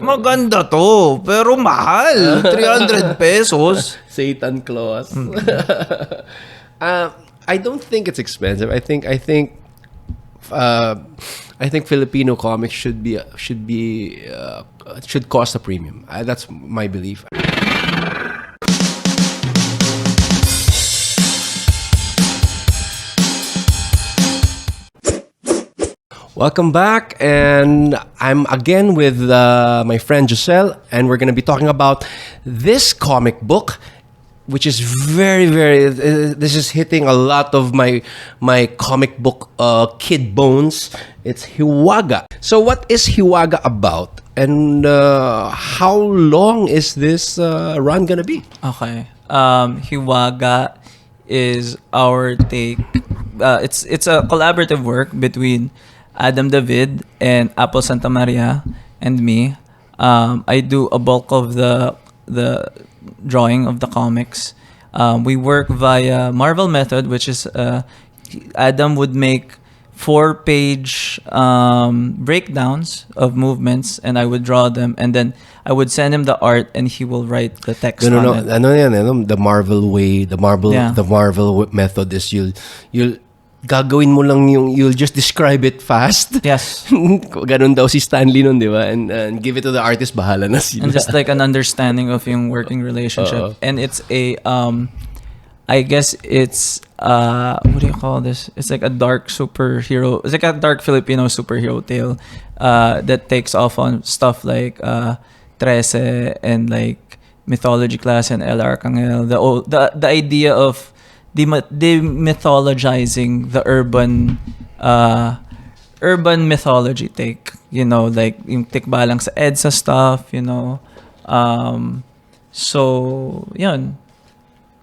maganda to, pero mahal. 300 pesos. Satan Claus. I don't think it's expensive. I think Filipino comics should cost a premium. That's my belief. Welcome back, and I'm again with my friend Josel, and we're going to be talking about this comic book, which is very, very. This is hitting a lot of my comic book kid bones. It's HIWAGA. So, what is HIWAGA about, and how long is this run gonna be? Okay. HIWAGA is our take. It's a collaborative work between Adam David and Apple Santa Maria and me. I do a bulk of the drawing of the comics. We work via Marvel method, which is Adam would make 4-page breakdowns of movements, and I would draw them, and then I would send him the art, and he will write the text on it. The Marvel way, the Marvel method is you'll gagawin mo lang you'll just describe it fast. Yes. Ganun daw si Stanley nun, di ba? And give it to the artist, bahala na sila. And just like an understanding of yung working relationship. And it's a, I guess it's, what do you call this? It's like a dark superhero, it's like a dark Filipino superhero tale that takes off on stuff like Trece and like mythology class and El Arcangel. The idea of demythologizing the urban mythology take, like yung tikbalang sa EDSA stuff, so yun.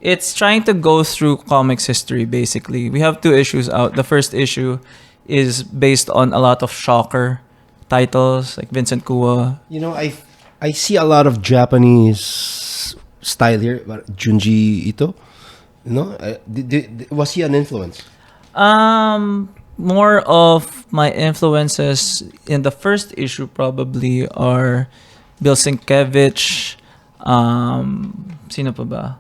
It's trying to go through comics history basically. We have 2 issues out. The first issue is based on a lot of shocker titles like Vincent Kua. I see a lot of Japanese style here, Junji Ito. Was he an influence? More of my influences in the first issue probably are Bill Sienkiewicz. Sino pa ba?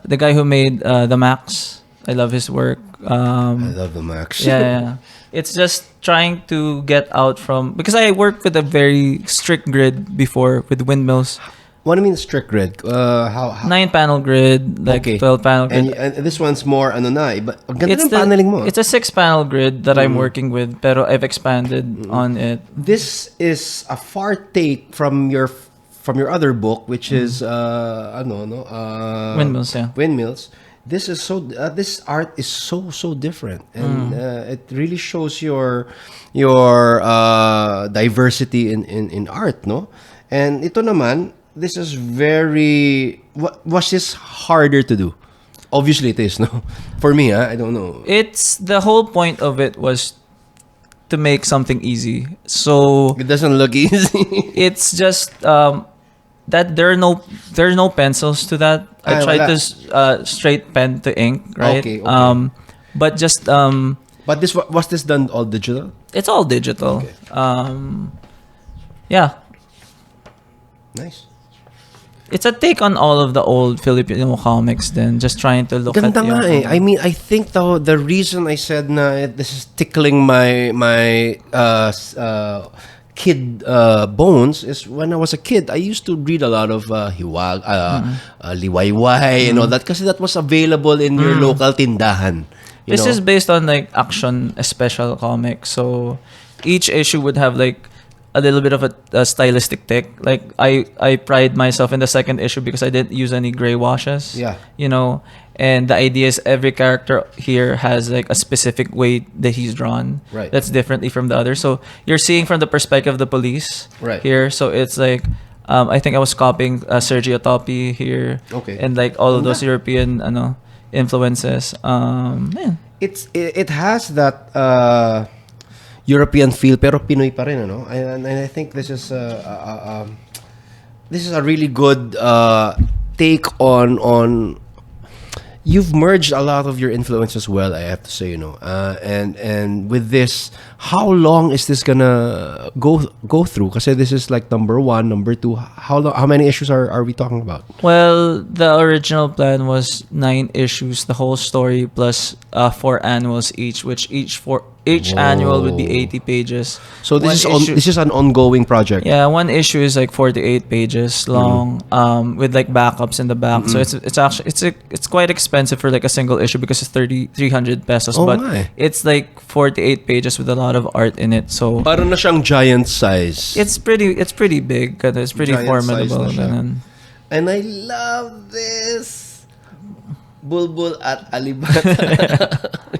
The guy who made The Max. I love his work. I love The Max. Yeah. It's just trying to get out from, because I worked with a very strict grid before with windmills. What do you mean strict grid? How 9-panel grid, like okay. 12-panel grid. And this one's more but ang ganda ng paneling mo. It's a 6-panel grid that I'm working with, pero I've expanded on it. This is a far take from your other book, which is Windmills, yeah. Windmills. This is this art is so different, and it really shows your diversity in art, no? And ito naman, this is very. Was this harder to do? Obviously, it is. No, for me, I don't know. It's the whole point of it was to make something easy. So it doesn't look easy. It's just that there's no pencils to that. I tried to straight pen to ink, right? Okay. But just But was this done all digital? It's all digital. Okay. Yeah. Nice. It's a take on all of the old Filipino comics then, just trying to look Ganda at nga eh. I mean, I think the reason I said na this is tickling my kid bones is when I was a kid, I used to read a lot of HIWAGA, Liwayway and all that kasi that was available in your local tindahan. This is based on like action special comics. So each issue would have like a little bit of a stylistic take. Like I pride myself in the second issue because I didn't use any gray washes. Yeah. And the idea is every character here has like a specific way that he's drawn. Right. That's differently from the other. So you're seeing from the perspective of the police here. So it's like I think I was copying Sergio Topi here. Okay. And like all of those European influences. Man. It has that European feel pero Pinoy pa rin, ano? And I think this is a really good take on you've merged a lot of your influence as well, I have to say, and with this, how long is this gonna go through? Because this is like number one, number two. How many issues are we talking about? Well, the original plan was 9 issues, the whole story plus 4 annuals each, which each annual would be 80 pages. So One issue- this is an ongoing project. Yeah, one issue is like 48 pages long, with like backups in the back. So it's actually it's quite expensive for like a single issue because it's 300 pesos. Oh but my. it's like 48 pages with a lot of art in it. So Parang na siyang giant size. it's pretty big. It's pretty Giant size formidable. na siya. Ganun. And I love this. Bulbul at Alibata.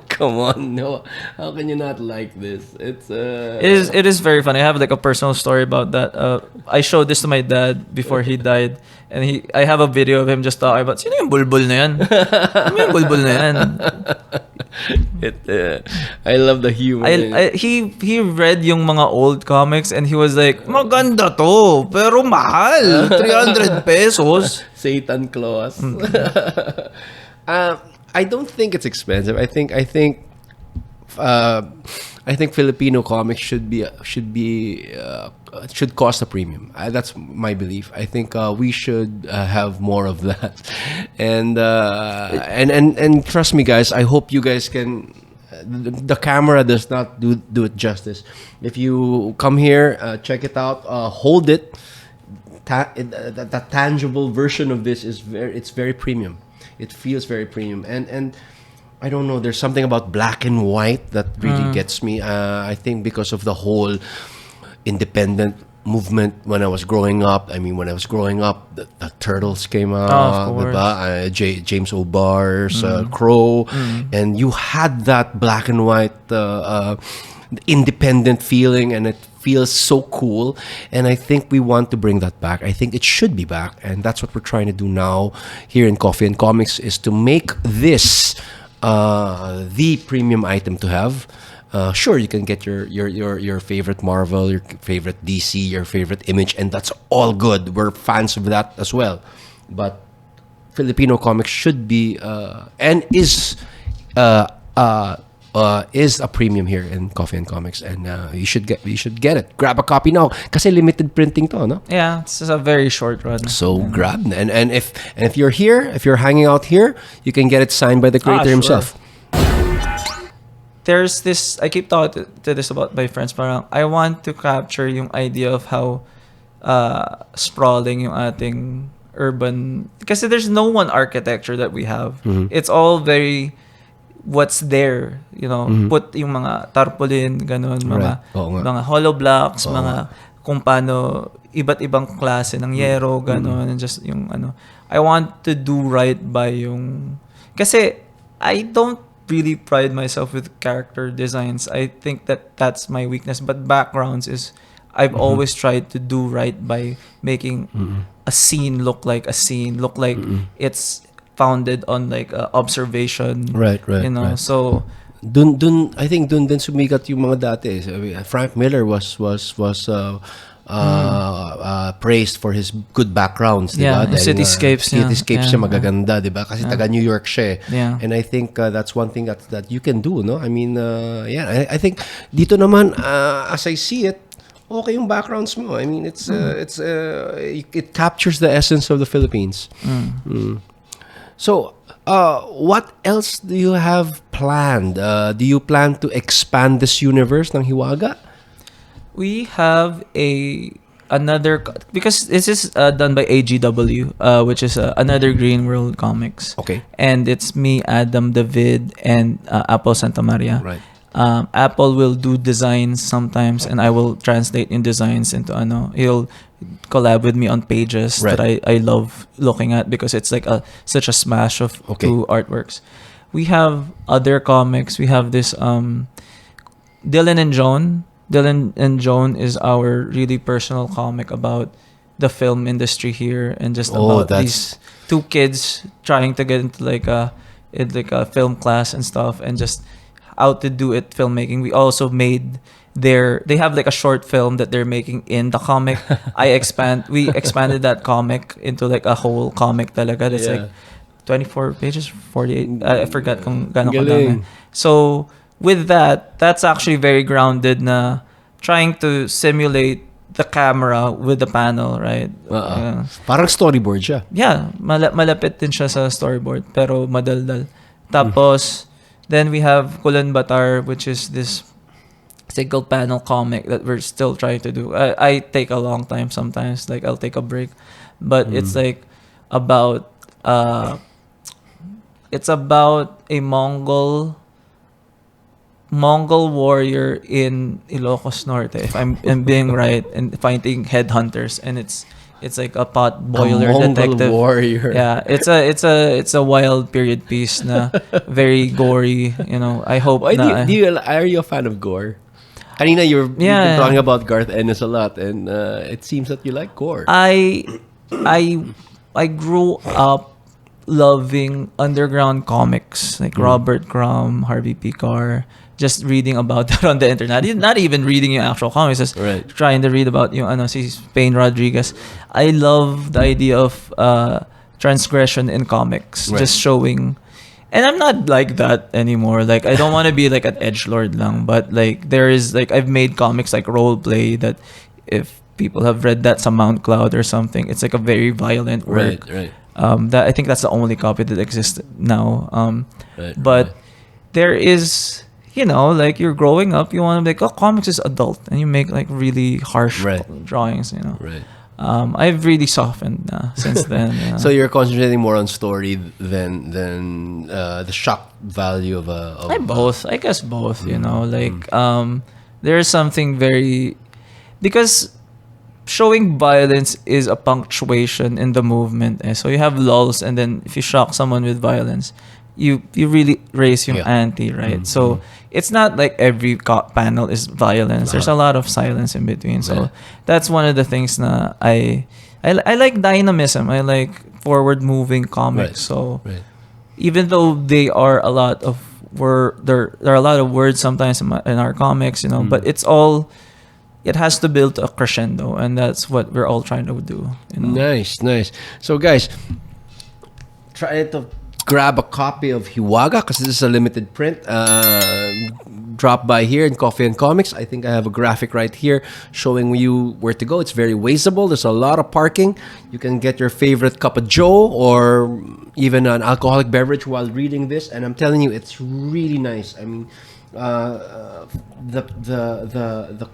Come on, no. How can you not like this? It is very fun. I have like a personal story about that. I showed this to my dad before he died, and I have a video of him just talking about sino yung bulbul na yan? Sino yung bulbul na yan? I love the humor. He read yung mga old comics and he was like, maganda to, pero mahal, 300 pesos. Satan Claus. I don't think it's expensive. I think Filipino comics should cost a premium. That's my belief. I think we should have more of that, and trust me, guys. I hope you guys can. The camera does not do it justice. If you come here, check it out, hold it. The tangible version of this is very premium. It feels very premium, and I don't know. There's something about black and white that really gets me. I think because of the whole independent movement when I was growing up. The Turtles came out, of course. diba? James O'Barr's Crow, and you had that black and white independent feeling, and it feels so cool. And I think we want to bring that back. I think it should be back, and that's what we're trying to do now here in Coffee and Comics, is to make this the premium item to have. Sure, you can get your favorite Marvel, your favorite DC, your favorite Image, and that's all good. We're fans of that as well. But Filipino comics should be and is a premium here in Coffee and Comics, and you should get it. Grab a copy now, kasi limited printing to, no? Yeah, it's just a very short run. So grab, and if you're here, if you're hanging out here, you can get it signed by the creator sure. himself. There's this, I keep talking to this about my friends, parang I want to capture yung idea of how sprawling yung ating urban, kasi there's no one architecture that we have. It's all very what's there, put yung mga tarpaulin, ganun, mga mga hollow blocks, mga kung paano iba't ibang klase ng yero, ganun, and just yung I want to do right by yung, kasi I don't really pride myself with character designs. I think that's my weakness, but backgrounds is I've always tried to do right by making a scene look like a scene, look like it's founded on like observation, right. So dun I think dun sumikat yung mga dati. Frank Miller was praised for his good backgrounds, yeah, diba? cityscapes Siya magaganda, diba? Kasi taga New York siya. Yeah. And I think that's one thing that you can do, no? I mean, I think dito naman, as I see it, okay yung backgrounds mo. I mean, it captures the essence of the Philippines. So, what else do you have planned? Do you plan to expand this universe ng Hiwaga? We have another, because this is done by AGW, which is another Green World Comics. Okay. And it's me, Adam David, and Apple Santa Maria. Right. Apple will do designs sometimes, and I will translate in designs into he'll collab with me on pages that I love looking at, because it's like such a smash of two artworks. We have other comics. We have this Dylan and Joan. Dylan and Joan is our really personal comic about the film industry here, and just about these two kids trying to get into like a film class and stuff, and just how to do it filmmaking. We also made they have like a short film that they're making in the comic. We expanded that comic into like a whole comic talaga. That's like 24 pages, 48. I forgot kung gaano Galing. kadami. So, with that, that's actually very grounded na trying to simulate the camera with the panel, right? Parang storyboard siya. Yeah, malapit din siya sa storyboard, pero madaldal. Tapos, then we have Kulan Batar, which is this single panel comic that we're still trying to do. I take a long time sometimes, like I'll take a break, but it's like about a Mongol warrior in Ilocos Norte, if I'm being right, and fighting headhunters, and it's like a pot boiler a Mongol detective warrior. Yeah, it's a wild period piece na very gory. I hope Why na are you a fan of gore? Kanina you've been talking about Garth Ennis a lot, and it seems that you like gore. I grew up loving underground comics like Robert Crumb, Harvey P. Carr. Just reading about that on the internet, not even reading yung actual comics, just trying to read about si Payne Rodriguez. I love the idea of transgression in comics, just showing. And I'm not like that anymore. Like, I don't want to be like an edgelord lang, but like there is like I've made comics like role play that if people have read that some Mount Cloud or something, it's like a very violent work. That I think that's the only copy that exists now. But there is. Like you're growing up, you want to be like, oh, comics is adult, and you make like really harsh drawings. I've really softened since then. So you're concentrating more on story than the shock value of a. I guess both. Like there's something very because showing violence is a punctuation in the movement. So you have lulls, and then if you shock someone with violence, you really raise your ante, right? So it's not like every panel is violence. There's a lot of silence in between. So that's one of the things na I like dynamism. I like forward moving comics. So even though they are a lot of there are a lot of words sometimes in our comics, but it has to build a crescendo, and that's what we're all trying to do. Nice. So guys, try to grab a copy of HIWAGA because this is a limited print. Drop by here in Coffee and Comics. I think I have a graphic right here showing you where to go. It's very wasteable. There's a lot of parking. You can get your favorite cup of joe or even an alcoholic beverage while reading this. And I'm telling you, it's really nice. I mean, the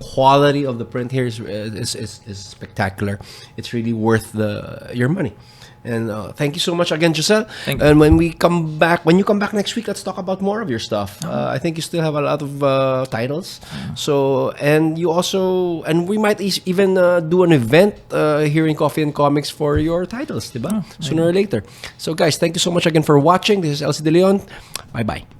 quality of the print here is spectacular. It's really worth your money. And thank you so much again, Josel. And when you come back next week, let's talk about more of your stuff. I think you still have a lot of titles. So, and you also, and we might even do an event here in Coffee and Comics for your titles, diba? Sooner or later. So, guys, thank you so much again for watching. This is Elsie De Leon. Bye-bye.